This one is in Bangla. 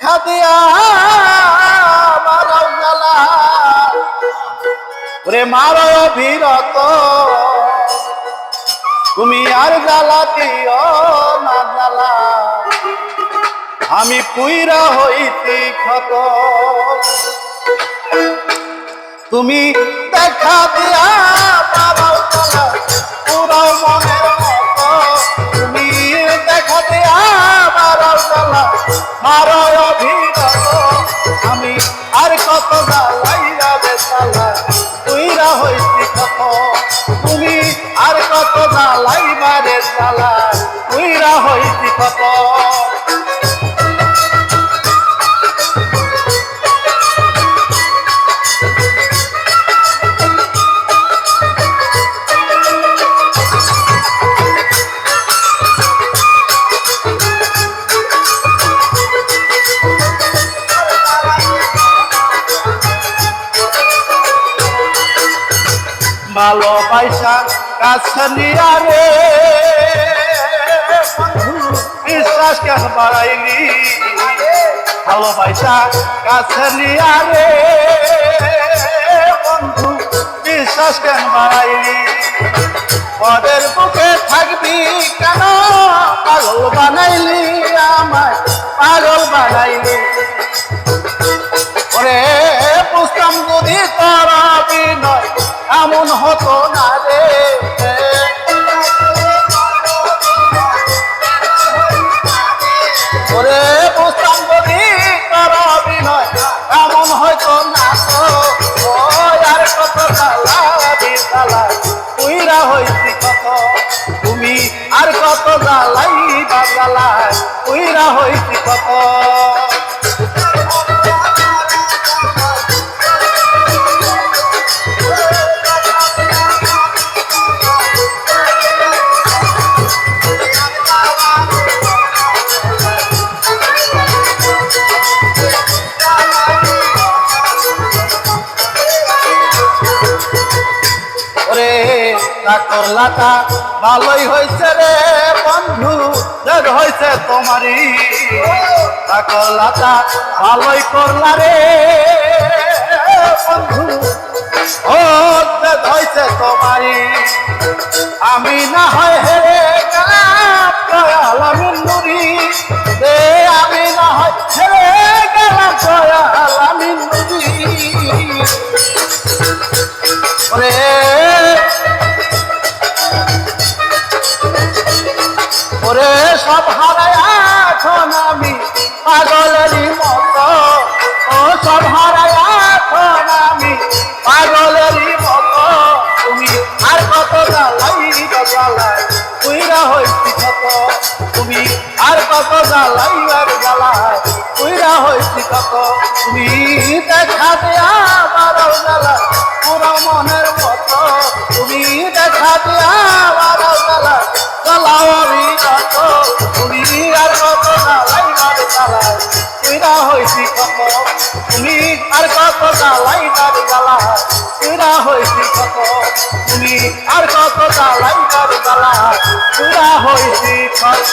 দেখা দিয়া মারাও জ্বালা ওরে মারো অবিরত তুমি আর জ্বালা দিও না জ্বালা আমি পুইরা হইতি ক্ষত তুমি দেখা দিয়া মারাও জ্বালা পুরাও মনের মতো তুমি দেখা দিয়া মারাও জ্বালা মারো অবিরত আমি আর কত জ্বালাইয়া বেচালা পুইরা হইতি ক্ষত তুমি আর কত জ্বালাইবারে জ্বালা পুইরা হইতি ক্ষত ভালোবাসা কাছে নিয়া রে বন্ধু বিশ্বাস কেন বাড়াইলি ভালোবাসা কাছে নিয়া রে বন্ধু বিশ্বাস কেন বাড়াইলি পরের বুকে থাকবি কেন পাগল বানাইলি আমায় পাগল বানাইলি ওরে বুঝতাম যদি তোর বিনয় এমন হতো না রে ওরে বুঝতাম যদি তোর বিনয় এমন হয়তো না তো আর কত জ্বালা বিশালা তুইরা হইতি কত তুমি আর কত জ্বালাই বা জ্বালায় তুইরা হইতি কত করলাটা ভালোই হয়েছে রে বন্ধু দেখ হয়েছে তোমারই করলাটা ভালোই করলা রে বন্ধু ও দেখ হয়েছে তোমারই আমি না হয় হেরে গেলাম দয়ালামিন নুরি রে আমি না হয় হেরে গেলাম দয়ালামিন নুরি ওরে ওরে সব হারায় এখন আমি পাগলেরই মতো ও সব হারায় এখন আমি পাগলেরই মতো তুমি আর কত জ্বালাই জ্বালায় তুইরা হইতি কত তুমি আর কত জ্বালাই আর জ্বালায় তুইরা হইতি কত তুমি দেখা দেয়া মারাও জ্বালা পুরো মনের মতো তুমি দেখা দেয়া মারাও জ্বালা জ্বালাও আমি কত তুমি আর কত জ্বালাইবার জ্বালায় তুইরা হইতি কত তুমি আর কত জ্বালাইবার জ্বালায় তুইরা হইতি কত তুমি আর কত জ্বালাইবার জ্বালায় তুইরা হইতি কত